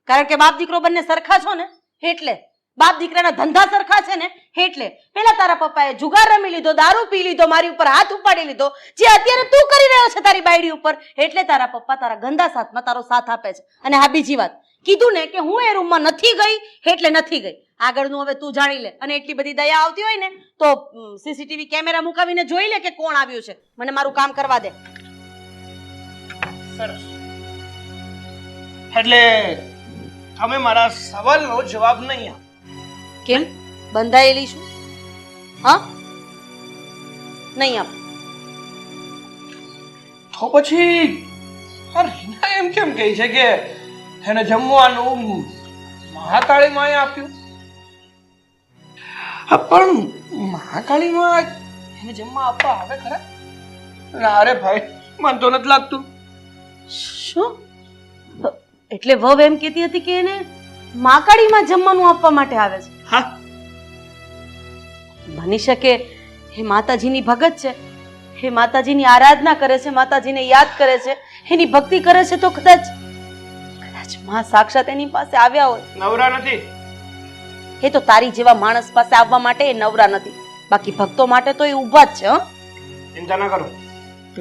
કારણ કે બાપ દીકરો બંને સરખા છો ને એટલે. બાપ દીકરાના ધંધા સરખા છે ને એટલે. પેલા તારા પપ્પાએ જુગાર રમી લીધો, દારૂ પી લીધો, મારી ઉપર હાથ ઉપાડી લીધો, જે અત્યારે તું કરી રહ્યો છે તારી બાયડી ઉપર. એટલે તારા પપ્પા તારા ગંદા સાથમાં તારો સાથ આપે છે. અને હા, બીજી વાત, કીધું ને કે હું એ રૂમમાં નથી ગઈ એટલે નથી ગઈ. આગળનું હવે તું જાણી લે. અને એટલી બધી દયા આવતી હોય ને તો સીસીટીવી કેમેરા મુકાવીને જોઈ લે કે કોણ આવ્યું છે. મને મારું કામ કરવા દે. સરસ. એટલે તમે મારા સવાલનો જવાબ નહીં આપો. કેમ? બંધાયેલી છું? હા, નહીં આપ. તો પછી આ રીના એમ કેમ કહે છે કે એને જમવાનું મહાકાળીમાએ આપ્યું? પણ મહાકાળીમાં એને જમવા આપવા આવે ખરા? અરે ભાઈ, મને તો નથી લાગતું. શું? એટલે વહુ એમ કહેતી હતી કે એને માકાડીમાં જમવાનું આપવા માટે આવે છે? હા, બની શકે હે માતાજીની ભગત છે, હે માતાજીની આરાધના કરે છે, માતાજીને યાદ કરે છે, એની ભક્તિ કરે છે. તો કદાચ માં સાક્ષાત એની પાસે આવ્યા હોય. નવરા નથી. એ તો તારી જેવા માણસ પાસે આવવા માટે એ નવરા નથી, બાકી ભક્તો માટે તો એ ઊભા જ છે. હં, ચિંતા ના કરો,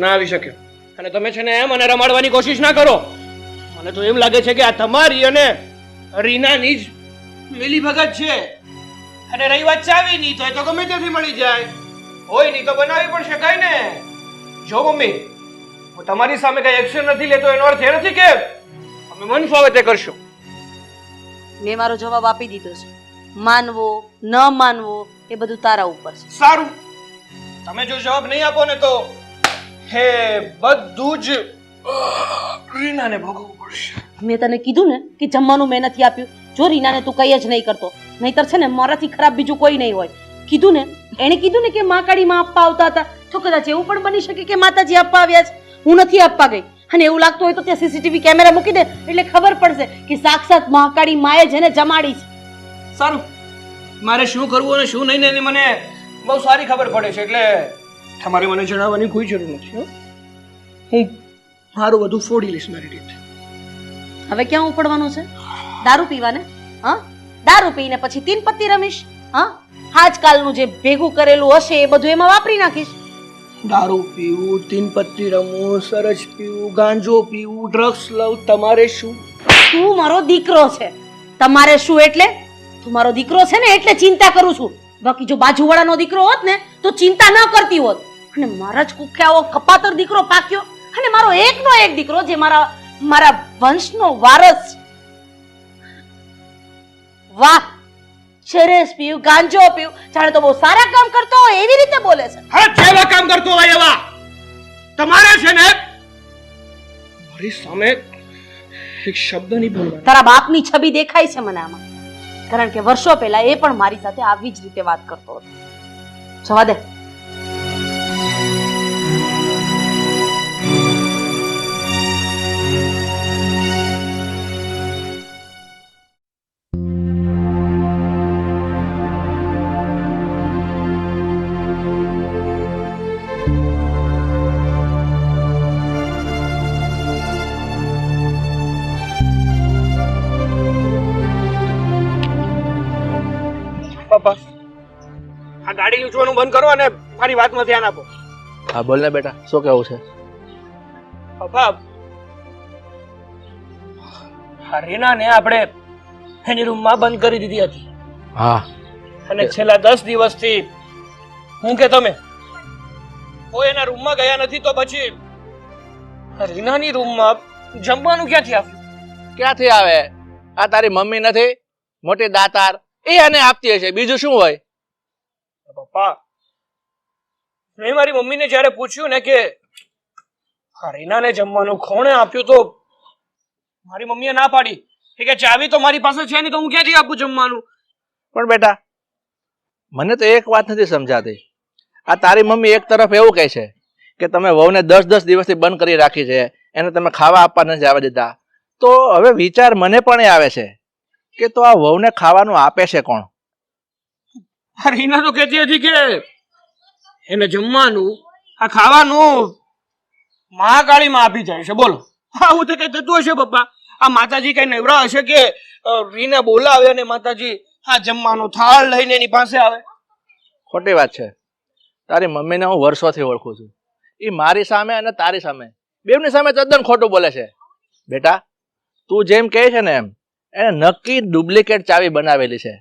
ના આવી શક્યો. અને તમે છે ને એમ મને રમાડવાની કોશિશ ના કરો. મને તો એમ લાગે છે કે આ તમારી અને રીનાની જ મિલી ભગત છે. અને રહી વાત ચાવીની, તો એ તો ગમે ત્યાંથી મળી જાય. હોય નહીં તો બનાવી પણ શકાય ને. જો મમ્મી, હું તમારી સામે કઈ એક્શન નથી લેતો એનો અર્થ એ નથી કે અમે મન ફાવે તે કરશું. મેં મારો જવાબ આપી દીધો છે. માનવો ન માનવો એ બધું તારા ઉપર છે. સારું, તમે જો જવાબ નહીં આપો ને તો હે બધું જ રીનાને ભોગવવું પડશે. મેં તને કીધું ને કે જમવાનું મેં નથી આપ્યું. જો રીનાને તું કઈ જ નહીં કરતો, નહીતર છે ને મારાથી ખરાબ બીજું કોઈ નહીં હોય. કીધું ને, એને કીધું ને કે માકાડીમાં આપવા આવતા હતા, તો કદાચ એવું પણ બની શકે કે માતાજી આપવા આવ્યા છે. હું નથી આપવા ગઈ. અને એવું લાગતું હોય તો ત્યાં સીસીટીવી કેમેરા મૂકી દે એટલે ખબર પડશે કે સાક્ષાત મહાકાળી માએ જેને જમાડી છે. સારું, મારે શું કરવું અને શું નહીં એની મને બહુ સારી ખબર પડે છે. એટલે તમારે મને જણાવવાની કોઈ જરૂર નથી. હું મારું બધું ફોડી લઈશ મારી રીતે. હવે ક્યાં ઉપડવાનું છે? દારૂ પીવાને? હા, દારૂ પીને પછી તીન પત્તી રમીશ? હા, આજકાલનું જે ભેગું કરેલું હશે એ બધું એમાં વાપરી નાખીશ. દારૂ પીવું, તીન પત્તી રમવું, સરસ પીવું, ગાંજો પીવું, ડ્રગ્સ લઉં, તમારે શું? તું મારો દીકરો છે. તમારે શું એટલે? તું મારો દીકરો છે ને એટલે ચિંતા કરું છું. બાકી જો બાજુવાળાનો દીકરો હોત ને તો ચિંતા ન કરતી હોત. અને મારા જ કુખ્યાઓ કપાતર દીકરો પાક્યો અને મારો એકનો એક દીકરો જે મારા વંશનો વારસ. વાહ, ચરસ પીવું, ગાંજો પીવું, જાણે તો બહુ સારા કામ કરતો હોય એવી રીતે બોલે છે. હા, જેવા કામ કરતો હોય એવા. તમારે છે ને મારી સામે એક શબ્દ નહીં બોલવાનો. તારા બાપની છબી દેખાય છે મને આમાં. કારણ કે વર્ષો પહેલા એ પણ મારી સાથે આવી જ રીતે વાત કરતો હતો. જવા દે. પપ્પા, આ ગાડી લૂંટવાનું બંધ કરો અને મારી વાતમાં ધ્યાન આપો. હા, બોલ ને બેટા, શું કેવું છે? પપ્પા, આ રીનાને આપણે એની રૂમમાં બંધ કરી દીધી હતી. હા, અને છેલ્લા 10 દિવસથી હું કે તમે કોઈ એના રૂમમાં ગયા નથી. તો પછી રીનાની રૂમમાં જમવાનું ક્યાંથી આવ્યું? ક્યાંથી આવે? આ તારી મમ્મી નથી મોટી દાતાર, એ આને આપતી હશે, બીજું શું હોય? પપ્પા, મેં મારી મમ્મીને જ્યારે પૂછ્યું ને કે આ રીનાને જમવાનું કોણે આપ્યું, તો મારી મમ્મીએ ના પાડી કે ચાવી તો મારી પાસે છે નહીં, તો હું ક્યાંથી આપું જમવાનું? પણ બેટા, મને તો એક વાત નથી સમજાતી. આ તારી મમ્મી એક તરફ એવું કહે છે કે તમે વહુને 10-10 દિવસથી બંધ કરી રાખી છે, એને તમે ખાવા આપવા નથી જવા દીધા. તો હવે વિચાર મને પણ આવે છે કે તો આ વહુને ખાવાનું આપે છે કોણ? આ રીના તો કહેતી હતી કે એને જમવાનું, આ ખાવાનું મહાકાળીમાં આપી જાય છે. બોલો, આવું તો કઈ થતું હશે પપ્પા? આ માતાજી કઈ નવરા હશે કે રીને બોલાવે અને માતાજી આ જમવાનો થાળ લઈને એની પાસે આવે? ખોટી વાત છે. તારી મમ્મીને હું વર્ષોથી ઓળખું છું. એ મારી સામે અને તારી સામે બેવની સામે તદ્દન ખોટું બોલે છે. બેટા, તું જેમ કહે છે ને એમ એને નક્કી ડુપ્લિકેટ ચાવી બનાવેલી છે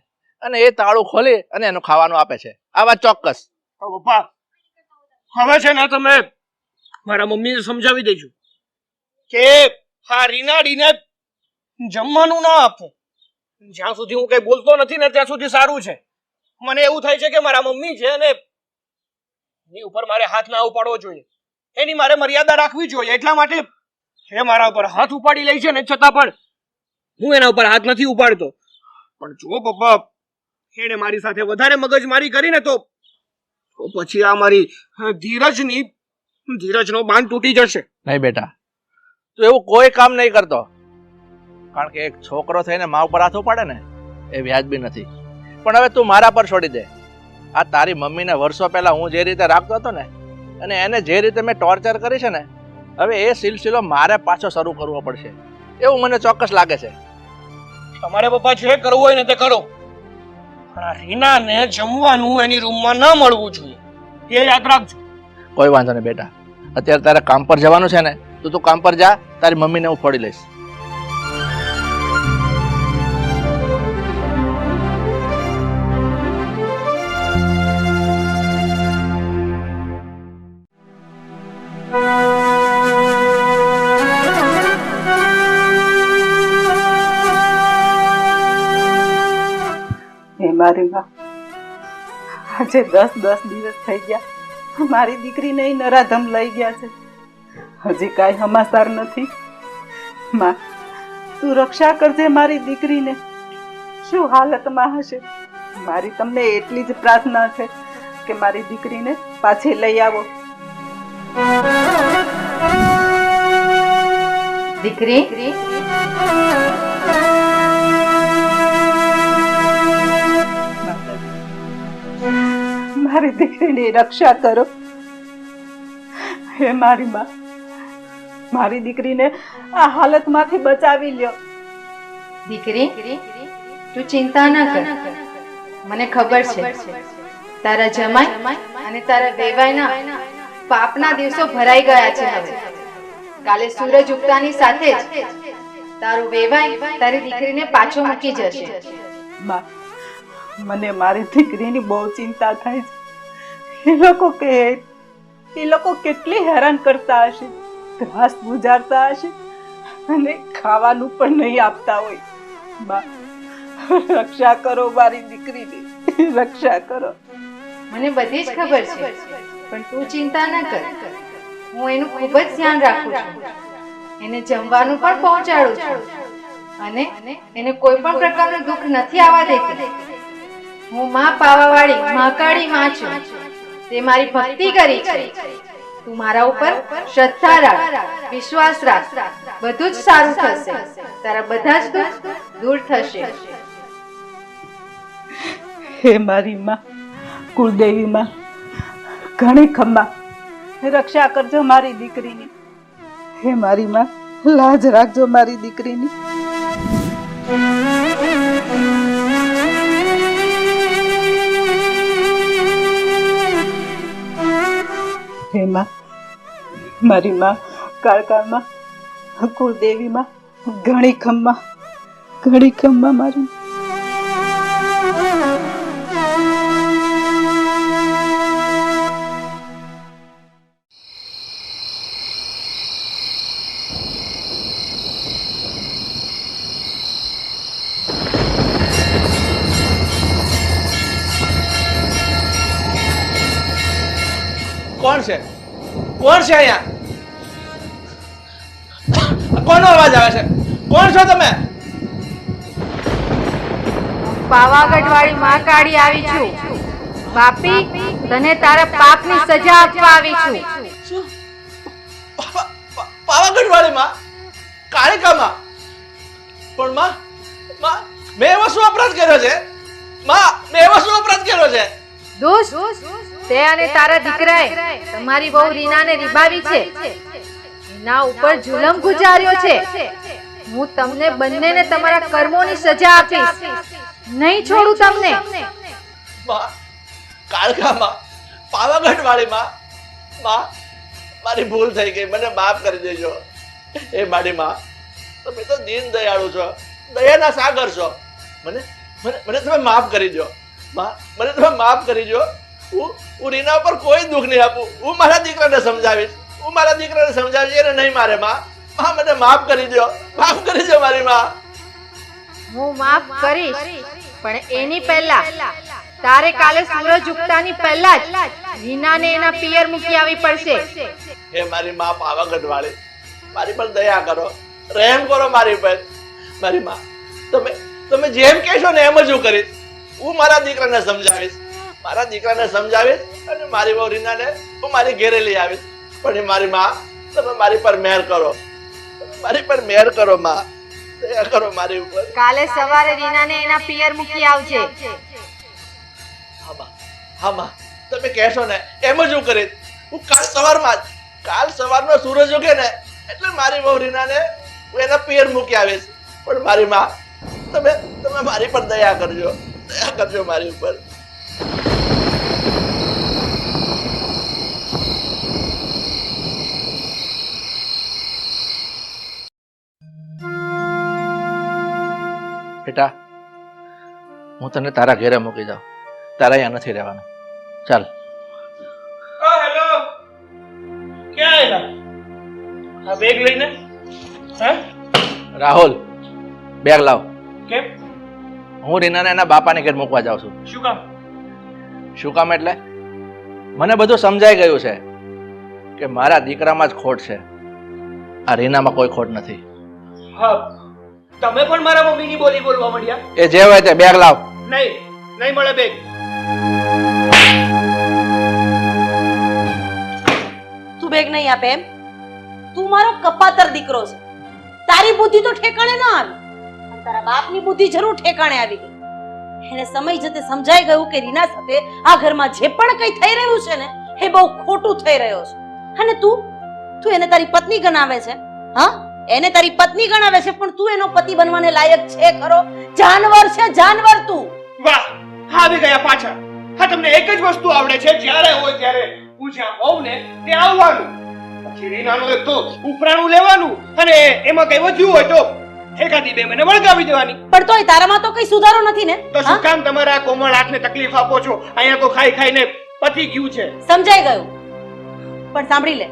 અને એ તાળું ખોલી અને એનું ખાવાનું આપે છે. આ વાત ચોક્કસ. પપ્પા, હવે છે ને તમે મારા મમ્મીને સમજાવી દેજો કે હા રીનાડીને જમવાનું ના આપો. જ્યાં સુધી હું કઈ બોલતો નથી ને ત્યાં સુધી સારું છે. મને એવું થાય છે કે મારા મમ્મી છે અને એની ઉપર મારે હાથ ના ઉપાડવો જોઈએ, એની મારે મર્યાદા રાખવી જોઈએ. એટલા માટે એ મારા ઉપર હાથ ઉપાડી લે છે ને છતાં પણ હું એના ઉપર હાથ નથી ઉપાડતો. પણ જો પપ્પા એને મારી સાથે વધારે મગજમારી કરીને તો પછી આ મારી ધીરજનો બાંધ તૂટી જશે. નહીં બેટા, તું એવું કોઈ કામ નહીં કરતો, કારણ કે એક છોકરો થઈને મા ઉપર હાથ ઉપાડે ને એ વ્યાજબી નથી. પણ હવે તું મારા પર છોડી દે. આ તારી મમ્મીને વર્ષો પહેલા હું જે રીતે રાખતો હતો ને અને એને જે રીતે મેં ટોર્ચર કરી છે ને, હવે એ સિલસિલો મારે પાછો શરૂ કરવો પડશે એવું મને ચોક્કસ લાગે છે. તમારે પપ્પા જે કરવું હોય ને તે કરો, પણ આ રીનાને જમવાનું એની રૂમમાં ન મળવું જોઈએ, એ યાદ રાખજો. કોઈ વાંધો નહીં બેટા, અત્યારે તારે કામ પર જવાનું છે ને, તો તું કામ પર જા. તારી મમ્મીને હું ફોડી લઈશ. મારી માં, આજે 10 દિવસ થઈ ગયા મારી દીકરીને નરાધમ લઈ ગયા છે. હજી કાંઈ સમાચાર નથી. માં, તું રક્ષા કરજે મારી દીકરીને. શું હાલતમાં હશે? મારી તમને એટલી જ પ્રાર્થના છે કે મારી દીકરીને પાછી લઈ આવો. દીકરી, મારી દીકરીની રક્ષા કરો. હે મારી માં, મારી દીકરીને આ હાલતમાંથી બચાવી લ્યો. દીકરી, તું ચિંતા ન કર. મને ખબર છે તારા જમાઈ અને તારા વેવાઈના પાપના દિવસો ભરાઈ ગયા છે. હવે કાલે સૂરજ ઉગતાની સાથે જ તારું વેવાઈ તારી દીકરીને પાછો મૂકી જશે. માં, મને મારી દીકરીની બહુ ચિંતા થાય છે. એ લોકો કેટલી હેરાન કરતા હશે, ત્રાસ ગુજારતા હશે અને ખાવાનું પણ નહીં આપતા હોય. બા, રક્ષા કરો મારી દીકરીની, રક્ષા કરો. મને બધી જ ખબર છે, પણ તું ચિંતા ન કર. હું એનું ખૂબ જ ધ્યાન રાખું છું. એને જમવાનું પણ પહોંચાડું છું અને એને કોઈ પણ પ્રકારનું દુઃખ નથી આવવા દેતી. હું માં પાવાવાળી મહાકાળી માં છું. તે મારી ભક્તિ કરી છે. તું મારા ઉપર શ્રદ્ધા રાખ, વિશ્વાસ રાખ. બધું જ સારું થશે. તારા બધા જ દુઃખ દૂર થશે. હે મારી માં, કુળદેવી માં, ઘણી ખમ્મા, રક્ષા કરજો મારી દીકરીની. હે મારી માં, લાજ રાખજો મારી દીકરીની. હે માં, મારી માં કાળકામાં, કુળદેવીમાં, ઘણી ખમ્મા મારી. કોણ છે અહીંયા? કોનો અવાજ આવે છે? કોણ છો તમે? પાવાગઢ વાળી મહાકાળી આવી છું. બાપી, તને તારા પાપની સજા આપવા આવી છું. પાવાગઢ વાળી માં, કાળિકા માં. પણ માં, મેં એવો શું અપરાધ કર્યો છે? માં, મેં એવો શું અપરાધ કર્યો છે? દોસ્ત, તે અને તારા દીકરાએ તમારી વહુ રીનાને રીબાવી છે, એના ઉપર જુલમ ગુજાર્યો છે. હું તમને બંનેને તમારા કર્મોની સજા આપીશ. નહીં છોડું તમને. માં, કાળકા માં, પાવાગઢ વાળી માં, મારી ભૂલ થઈ ગઈ, મને માફ કરી દેજો. એ મારી માં, તમે તો દીન દયાળુ છો, દયાના સાગર છો. મને તમે માફ કરી દો. માં, મને તમે માફ કરી દો. હું રીના ઉપર કોઈ દુઃખ નહીં આપું. હું મારા દીકરાને સમજાવીશ, એને નહીં મારે. માં, મને માફ કરી દો, માફ કરી દો મારી માં. હું માફ કરીશ, પણ એની પહેલા તારે કાલે સૂરજ ઉગતાની પહેલા જ રીનાને એના પિયર મૂકી આવી પડશે. હે મારી માં પાવાગઢ વાળી, મારી પર દયા કરો, રહેમ કરો મારી પર. મારી માં, તમે જેમ કહેશો ને એમ જ હું કરીશ. હું મારા દીકરાને સમજાવીશ અને મારી વહુ રીનાને હું મારી ઘેરે લઈ આવીશ. પણ મારી માં, તમે મારી પર મહેર કરો, માં, દયા કરો મારી ઉપર. કાલે સવારે રીનાને એના પિયર મૂકી આવજે. હા માં, તમે કહેશો ને એમ જ હું કરીશ. હું કાલ સવારનો સૂરજ ઉગે ને એટલે મારી વહુ રીનાને હું એના પિયર મૂકી આવીશ. પણ મારી માં, તમે મારી પર દયા કરજો મારી ઉપર. બેટા, હું તને તારા ઘેરે મૂકી જાઉં. તારા અહીંયા નથી રહેવાનું. ચાલ. હેલો, ક્યાં આવેલા? આ બેગ લઈને? હે રાહુલ, બેગ લાવ. કેમ? હું રીનાને એના બાપાને ઘેર મૂકવા જાઉં છું. શું કામ? શું કામ એટલે? મને બધું સમજાઈ ગયું છે કે મારા દીકરામાં જ ખોટ છે, આ રીનામાં કોઈ ખોટ નથી. હા, તમે પણ મારા મમ્મીની બોલી બોલવા માંડ્યા. એ જે હોય તે બેગ લાવ. નહીં મળે બેગ. તું બેગ નહીં આપે એમ? તું મારો કપાતર દીકરો છે, તારી બુદ્ધિ તો ઠેકાણે ન આવી, પણ તારા બાપની બુદ્ધિ જરૂર ઠેકાણે આવી ગઈ. એને સમય જતે સમજાઈ ગયું કે રીના સાથે આ ઘરમાં જે પણ કંઈ થઈ રહ્યું છે ને એ બહુ ખોટું થઈ રહ્યું છે. અને તું એને તારી પત્ની ગણાવે છે. હા, એને તારી પત્ની ગણાવે છે, પણ તું એનો પતિ બનવાને લાયક છે ખરો? જાનવર છે, જાનવર તું. વાહ, આવી ગયા પાછા. હા, તમને એક જ વસ્તુ આવડે છે, જ્યારે હોય ત્યારે હું જ્યાં હોઉં ને ત્યાં આવવાનું, પછી રીનાનું એક તો ઉપરાણું લેવાનું, અને એમાં કઈ વધ્યું હોય તો એકાદી બે મને વળગાવી દેવાની. પણ તોય તારામાં તો કઈ સુધારો નથી ને. તો શું કામ તમારા આ કોમળ હાથને તકલીફ આપો છો? અહીંયા તો ખાઈ ખાઈને પતી ગયું છે. સમજાઈ ગયું. પણ સાંભળી લે,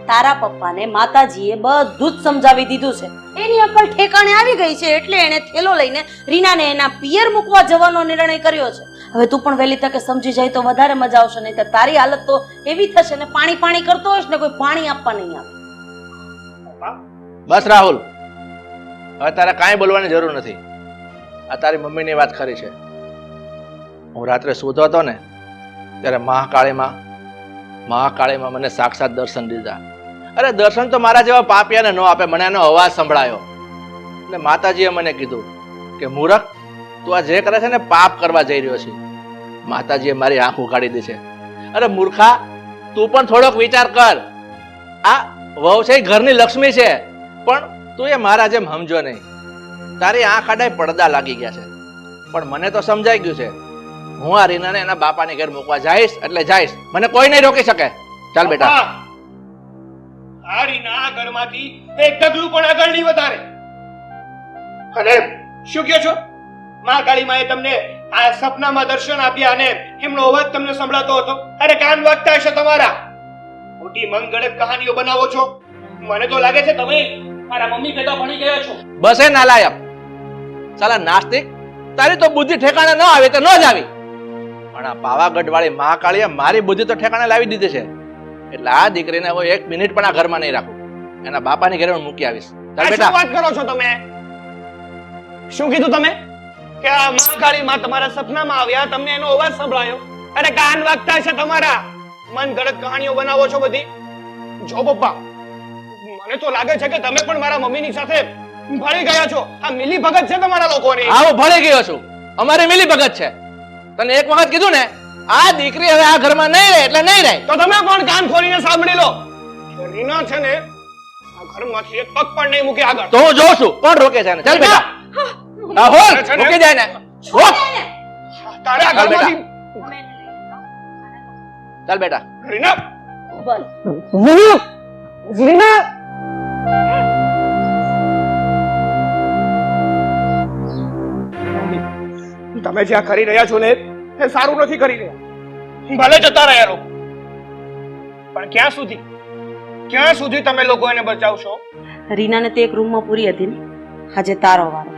તારા પપ્પાને માતાજીએ બધું જ સમજાવી દીધું છે. એની અક્કલ ઠેકાણે આવી ગઈ છે, એટલે એને થેલો લઈને રીનાને એના પિયર મૂકવા જવાનો નિર્ણય કર્યો છે. હવે તું પણ વહેલી તકે સમજી જાય તો વધારે મજા આવશે, નહીં તો તારી હાલત તો એવી થશે ને, પાણી કરતો હોઈશ ને કોઈ પાણી આપવા નહીં આવે. બસ રાહુલ, હવે તારે કાંઈ બોલવાની જરૂર નથી. આ તારી મમ્મીની વાત ખરી છે. હું રાત્રે સૂતો હતો ને ત્યારે મહાકાળીમાં મને સાક્ષાત દર્શન દીધા. અરે દર્શન તો મારા જેવા પાપિયાને ન આપે. મને એનો અવાજ સંભળાયો એટલે માતાજીએ મને કીધું કે મૂરખ, તું આ જે કરે છે ને પાપ કરવા જઈ રહ્યો છે. માતાજીએ મારી આંખ ઉઘાડી દી છે. અરે મૂર્ખા, તું પણ થોડોક વિચાર કર. આ વહુ છે ઘરની લક્ષ્મી છે, પણ તું એ મારા જેમ સમજો નહીં. તારી આંખ આડાય પડદા લાગી ગયા છે. પણ મને તો સમજાઈ ગયું છે, હું આ રીનાને એના બાપાને ઘેર મૂકવા જઈશ એટલે જઈશ. મને કોઈ નહીં રોકી શકે. ચાલ બેટા. આ રીના ઘરમાંથી એક ડગલું પણ આગળ નહીં વધારે. અને શું કહો છો? મહાકાળી માએ તમને આ સપનામાં દર્શન આપ્યા અને એમનો અવાજ તમને સંભળાતો હતો. અરે કાન વાગતા હશે તમારા. મોટી મંગળક કહાનીઓ બનાવો છો. મને તો લાગે છે તમે મારા મમ્મી ભેગા ભણી ગયા છો. બસ એ નાલાયક, સાલા નાસ્તિક, તારી તો બુદ્ધિ ઠેકાણે ન આવી તો ન જ આવી. પણ આ પાવાગઢ વાળી મહાકાળીએ મારી બુદ્ધિ તો ઠેકાણે લાવી દીધી છે. એટલે આ દીકરીને હું 1 મિનિટ પણ આ ઘરમાં નહીં રાખું. એના બાપાની ઘરે હું મૂકી આવીશ. ચાલ આ બેટા. શું વાત કરો છો તમે? શું કીધું તમે કે આ મહાકાળી માં તમારા સપનામાં આવ્યા, તમને એનો અવાજ સંભળાયો? અરે કાન વાગતા છે તમારા, મન ગળત કહાણીઓ બનાવો છો બધી. જો પપ્પા, મને તો લાગે છે કે તમે પણ મારા મમ્મીની સાથે ભળી ગયા છો. આ મિલી ભગત છે તમારા લોકોની. હા, હું ભળી ગયો છું. અમારે મિલી ભગત છે. તને એક વખત કીધું ને, આ દીકરી હવે આ ઘરમાં નહીં રહે એટલે નહીં રહે. તો તમે પણ કાન ખોલીને સાંભળી લો. રીના છે ને આ ઘરમાંથી એક પગ પણ નહીં મૂકે આગળ. તો હું જોઉં છું કોણ રોકે છે એને. ચાલ બેટા. હા, હોલ મૂકી જાય ને. રોક. તારે આ ચાલ બેટા. ઘરમાંથી ચાલ બેટા. રીના, બોલ. રીના, તમે જે આ કરી રહ્યા છો ને એ સારું નથી કરી રહ્યા. ભલે જતા રહ્યા લોકો, પણ ક્યાં સુધી તમે લોકો એને બચાવશો? રીનાને તે એક રૂમમાં પૂરી હતી ને, આજે તારો વારો.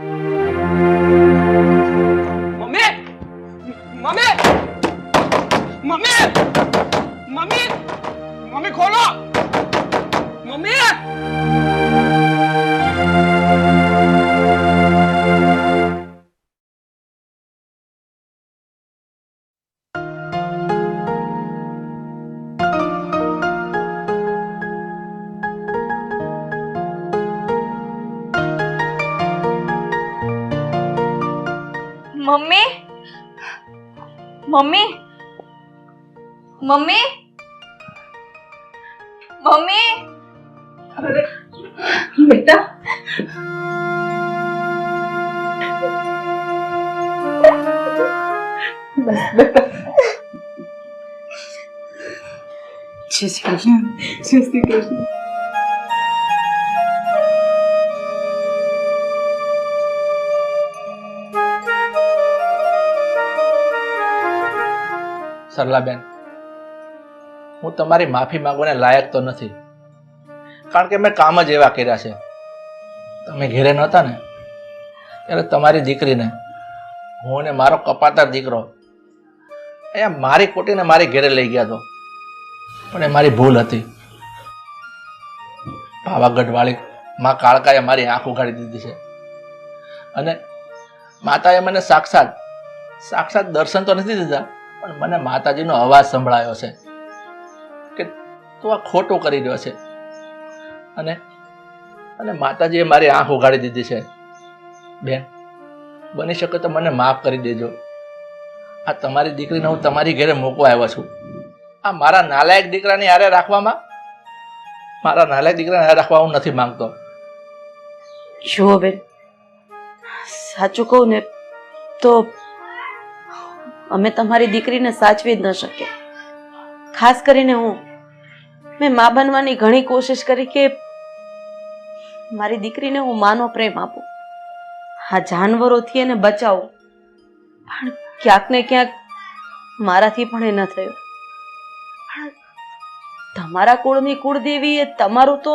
Mummy, mummy, mummy, mummy, mummy ખોલો, mummy. Mummy, mummy, mummy, mummy. બેટા બસ બેટા. જય શ્રી કૃષ્ણ. જય શ્રી કૃષ્ણ. સરલાબેન, હું તમારી માફી માંગવાને લાયક તો નથી, કારણ કે મેં કામ જ એવા કર્યા છે. તમે ઘેરે નહોતા ને ત્યારે તમારી દીકરીને હું અને મારો કપાતર દીકરો અહીંયા મારી કોટીને મારી ઘેરે લઈ ગયા હતો, પણ એ મારી ભૂલ હતી. પાવાગઢ વાળી માં કાળકાએ મારી આંખ ઉઘાડી દીધી છે અને માતાએ મને સાક્ષાત દર્શન તો નથી દીધા, પણ મને માતાજીનો અવાજ સંભળાયો છે કે તું આ ખોટું કરી રહ્યો છે. અને માતાજીએ મારી આંખ ઉઘાડી દીધી છે. બેન, બની શકે તો મને માફ કરી દેજો. આ તમારી દીકરીને હું તમારી ઘરે મૂકવા આવ્યો છું. આ મારા નાલાયક દીકરાની હારે રાખવામાં હું નથી માંગતો. જુઓ બેન, સાચું કહું ને તો અમે તમારી દીકરીને સાચવી જ ન શકીએ. ખાસ કરીને મેં મા બનવાની ઘણી કોશિશ કરી કે મારી દીકરીને હું માનો પ્રેમ આપું, આ જાનવરોથી એને બચાવું, પણ ક્યાંક ને ક્યાંક મારાથી પણ એ ન થયું. પણ તમારા કુળની કુળદેવીએ તમારું તો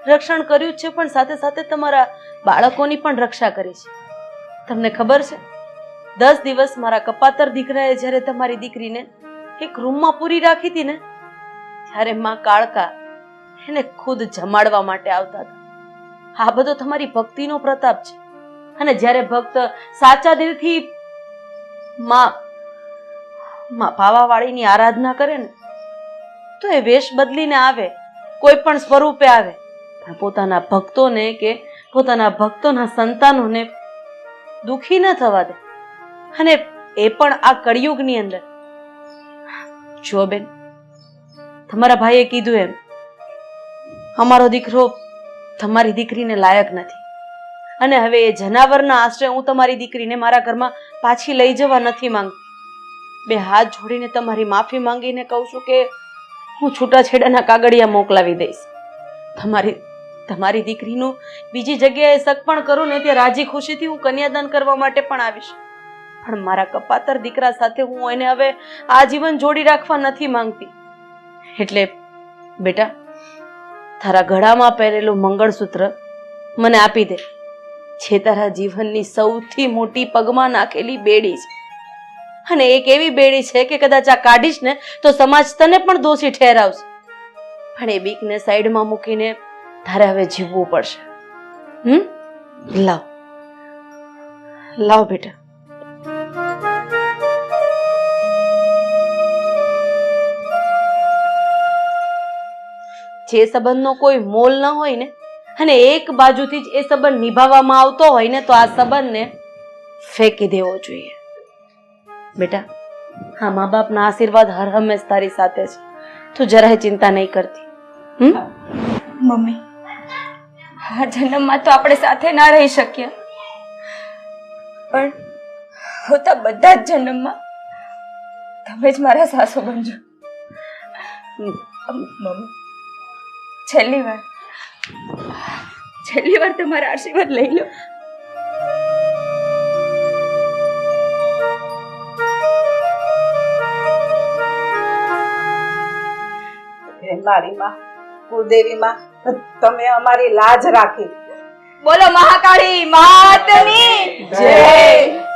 રક્ષણ કર્યું જ છે, પણ સાથે સાથે તમારા બાળકોની પણ રક્ષા કરી છે. તમને ખબર છે, 10 દિવસ મારા કપાતર દીકરાએ જ્યારે તમારી દીકરીને એક રૂમમાં પૂરી રાખી હતી ને, ત્યારે માં કાળકા એને ખુદ જમાડવા માટે આવતા હતા. આ બધો તમારી ભક્તિનો પ્રતાપ છે. અને જ્યારે ભક્ત સાચા દિલથી માં પાવાવાળીની આરાધના કરે ને, તો એ વેશ બદલીને આવે, કોઈ પણ સ્વરૂપે આવે, પણ પોતાના ભક્તોને કે પોતાના ભક્તોના સંતાનોને દુખી ન થવા દે. અને એ પણ આ કળિયુગની અંદર. જો બેન, તમારા ભાઈએ કીધું એમ, અમારો દીકરો તમારી દીકરીને લાયક નથી, અને હવે એ જનાવરના આશ્રય હું તમારી દીકરીને મારા ઘરમાં પાછી લઈ જવા નથી માંગતી. 2 હાથ જોડીને તમારી માફી માંગીને કહું છું કે હું છૂટાછેડાના કાગળિયા મોકલાવી દઈશ. તમારી દીકરીનું બીજી જગ્યાએ સગપણ કરું ને ત્યાં રાજી ખુશીથી હું કન્યાદાન કરવા માટે પણ આવીશ, પણ મારા કપાતર દીકરા સાથે હું એને હવે આજીવન જોડી રાખવા નથી માંગતી. એટલે બેટા, તારા ગળામાં પહેરેલું મંગળસૂત્ર મને આપી દે, જે તારા જીવનની સૌથી મોટી પગમાં નાખેલી બેડી છે. અને એક એવી બેડી છે કે કદાચ આ કાઢીશ ને તો સમાજ તને પણ દોષી ઠેરાવશે. પણ એ બીકને સાઈડમાં મૂકીને તારે હવે જીવવું પડશે. લાવ લાવ બેટા. જે સંબંધનો કોઈ મોલ ન હોય ને અને એક બાજુથી જ એ સંબંધ નિભાવવામાં આવતો હોય ને તો આ સંબંધને ફેંકી દેવો જોઈએ. બેટા, હા, મા બાપના આશીર્વાદ હર હંમેશ તારી સાથે છે. તું જરાય ચિંતા નહીં કરતી. મમ્મી, આ જન્મમાં તો આપણે સાથે ના રહી શક્યા, પણ હોતા બધા જ જન્મમાં તમે જ મારા સાસુ બનજો. મમ્મી, છેલ્લી વાર તમારા આશીર્વાદ લઈ લો. હે મારી માં, કુળદેવી માં, તમે અમારી લાજ રાખી. બોલો મહાકાળી માતની જય.